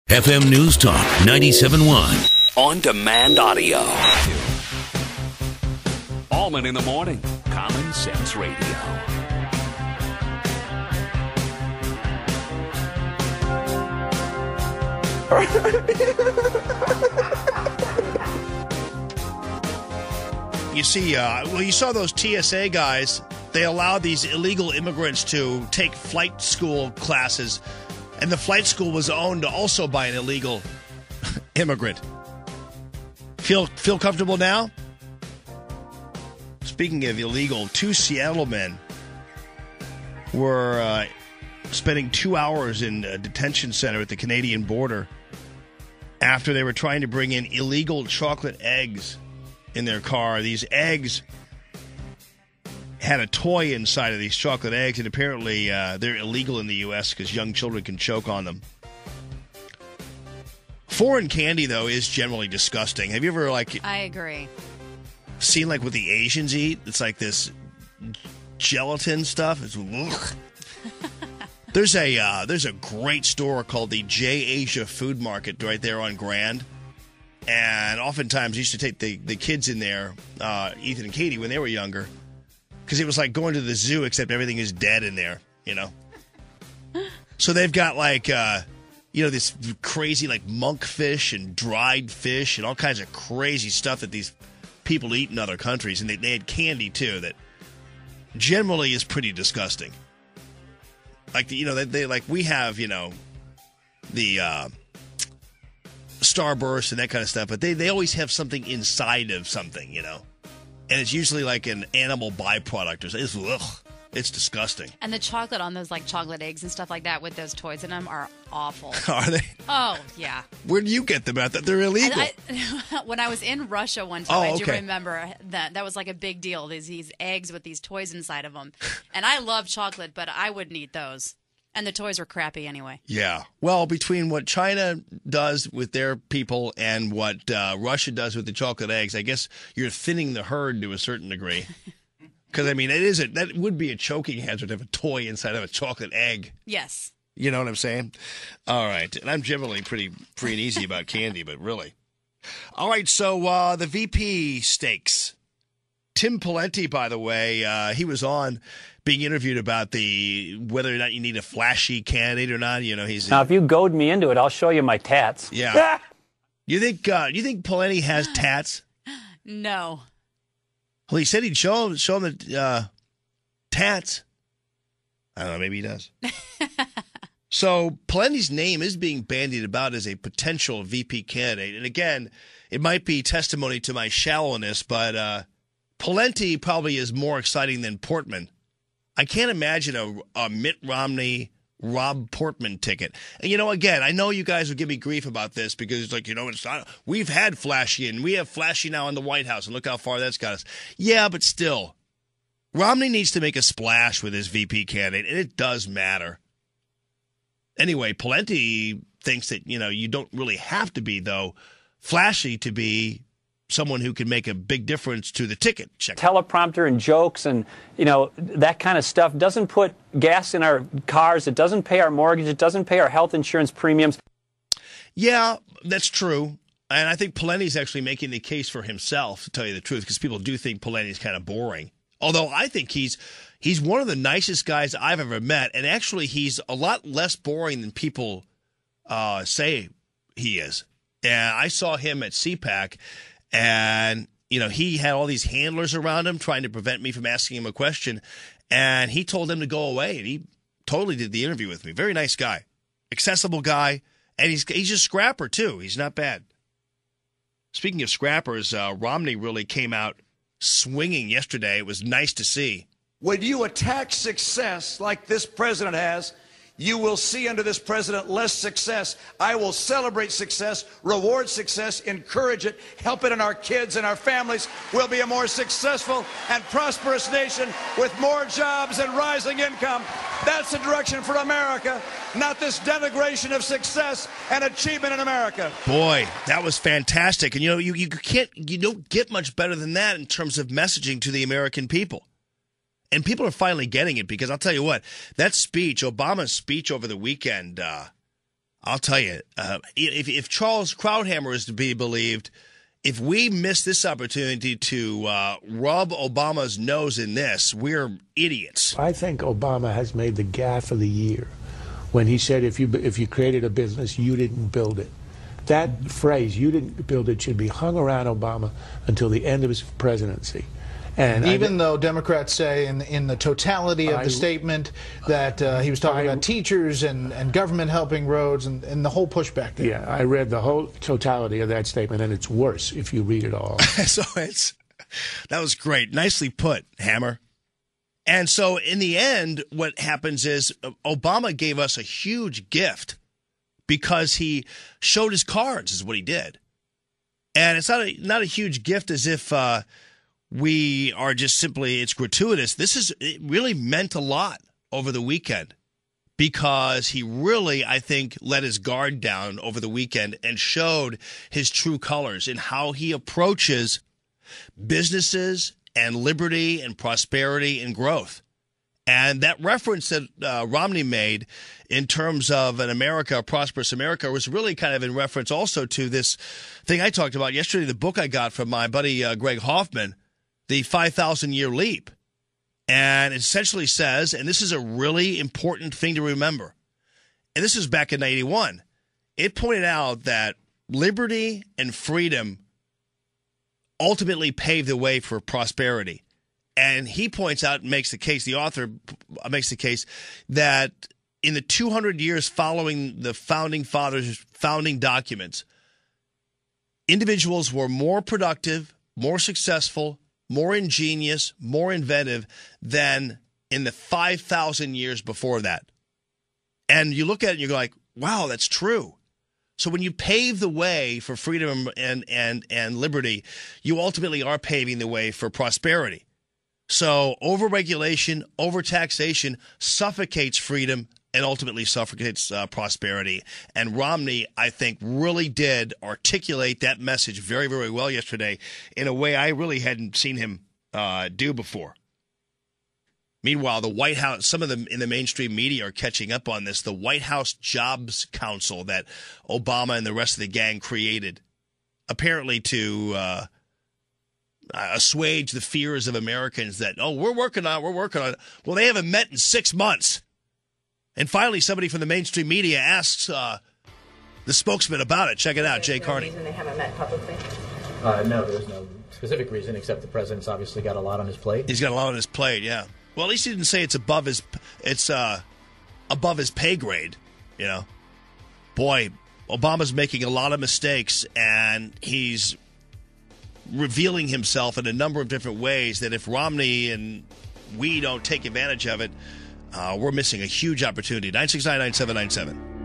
FM News Talk 97.1. On demand audio. Allman in the morning. Common Sense Radio. You see, you saw those TSA guys. They allowed these illegal immigrants to take flight school classes, and the flight school was owned also by an illegal immigrant. Feel comfortable now? Speaking of illegal, 2 Seattle men were spending 2 hours in a detention center at the Canadian border after they were trying to bring in illegal chocolate eggs in their car. These eggs had a toy inside of these chocolate eggs, and apparently they're illegal in the U.S. because young children can choke on them. Foreign candy, though, is generally disgusting. Have you ever, I agree. Seen, what the Asians eat? It's like this gelatin stuff. It's There's a great store called the J Asia Food Market right there on Grand. And oftentimes I used to take the kids in there, Ethan and Katie, when they were younger, because it was like going to the zoo, except everything is dead in there, So they've got this crazy monkfish and dried fish and all kinds of crazy stuff that these people eat in other countries. And they had candy, too, that generally is pretty disgusting. We have, the Starburst and that kind of stuff, but they always have something inside of something, and it's usually like an animal byproduct or something. It's disgusting. And the chocolate on those chocolate eggs and stuff like that with those toys in them are awful. Are they? Oh, yeah. Where do you get them at? They're illegal. When I was in Russia one time, I do remember that was a big deal. These eggs with these toys inside of them. And I love chocolate, but I wouldn't eat those. And the toys were crappy anyway. Yeah. Well, between what China does with their people and what Russia does with the chocolate eggs, I guess you're thinning the herd to a certain degree. Because, that would be a choking hazard to have a toy inside of a chocolate egg. Yes. You know what I'm saying? All right. And I'm generally pretty free and easy about candy, but really. All right. So the VP stakes. Tim Pawlenty, by the way, he was on being interviewed about whether or not you need a flashy candidate or not. Now, if you goad me into it, I'll show you my tats. Yeah. You think Pawlenty has tats? No. Well, he said he'd show him the tats. I don't know. Maybe he does. So Pawlenty's name is being bandied about as a potential VP candidate. And again, it might be testimony to my shallowness, but Pawlenty probably is more exciting than Portman. I can't imagine a Mitt Romney, Rob Portman ticket. And, again, I know you guys will give me grief about this because it's it's not, we've had flashy and we have flashy now in the White House and look how far that's got us. Yeah, but still, Romney needs to make a splash with his VP candidate, and it does matter. Anyway, Pawlenty thinks that, you don't really have to be, though, flashy to be someone who can make a big difference to the ticket. Teleprompter and jokes and, that kind of stuff doesn't put gas in our cars. It doesn't pay our mortgage. It doesn't pay our health insurance premiums. Yeah, that's true. And I think Pawlenty's actually making the case for himself, to tell you the truth, because people do think Pawlenty's kind of boring. Although I think he's one of the nicest guys I've ever met. And actually, he's a lot less boring than people say he is. And I saw him at CPAC. And, he had all these handlers around him trying to prevent me from asking him a question. And he told them to go away. And he totally did the interview with me. Very nice guy. Accessible guy. And he's a scrapper, too. He's not bad. Speaking of scrappers, Romney really came out swinging yesterday. It was nice to see. When you attack success like this president has, you will see under this president less success. I will celebrate success, reward success, encourage it, help it in our kids and our families. We'll be a more successful and prosperous nation with more jobs and rising income. That's the direction for America, not this denigration of success and achievement in America. Boy, that was fantastic. And you don't get much better than that in terms of messaging to the American people. And people are finally getting it because I'll tell you what, that speech, Obama's speech over the weekend, I'll tell you, if Charles Krauthammer is to be believed, if we miss this opportunity to rub Obama's nose in this, we're idiots. I think Obama has made the gaffe of the year when he said if you created a business, you didn't build it. That phrase, you didn't build it, should be hung around Obama until the end of his presidency. And even though Democrats say in the totality of the statement that he was talking about teachers and government helping roads and the whole pushback there. Yeah, I read the whole totality of that statement, and it's worse if you read it all. So that was great. Nicely put, Hammer. And so in the end, what happens is Obama gave us a huge gift because he showed his cards is what he did. And it's not a huge gift as if we are just simply, it's gratuitous. It really meant a lot over the weekend because he really, I think, let his guard down over the weekend and showed his true colors in how he approaches businesses and liberty and prosperity and growth. And that reference that Romney made in terms of a prosperous America, was really kind of in reference also to this thing I talked about yesterday, the book I got from my buddy Greg Hoffman, The 5,000-Year Leap. And it essentially says, and this is a really important thing to remember, and this is back in 91, it pointed out that liberty and freedom ultimately paved the way for prosperity. And he points out and makes the case, the author makes the case, that in the 200 years following the Founding Fathers' founding documents, individuals were more productive, more successful, more ingenious, more inventive than in the 5,000 years before that. And you look at it and you're like, wow, that's true. So when you pave the way for freedom and liberty, you ultimately are paving the way for prosperity. So overregulation, overtaxation suffocates freedom and ultimately suffocates prosperity. And Romney, I think, really did articulate that message very, very well yesterday in a way I really hadn't seen him do before. Meanwhile, the White House, some of them in the mainstream media are catching up on this. The White House Jobs Council that Obama and the rest of the gang created, apparently to assuage the fears of Americans that, we're working on it. Well, they haven't met in 6 months. And finally, somebody from the mainstream media asks the spokesman about it. Check it out, Jay Carney. Reason they haven't met publicly? No, there's no specific reason, except the president's obviously got a lot on his plate. He's got a lot on his plate, yeah. Well, at least he didn't say it's above his pay grade, you know. Boy, Obama's making a lot of mistakes, and he's revealing himself in a number of different ways that if Romney and we don't take advantage of it, we're missing a huge opportunity. 969-9797.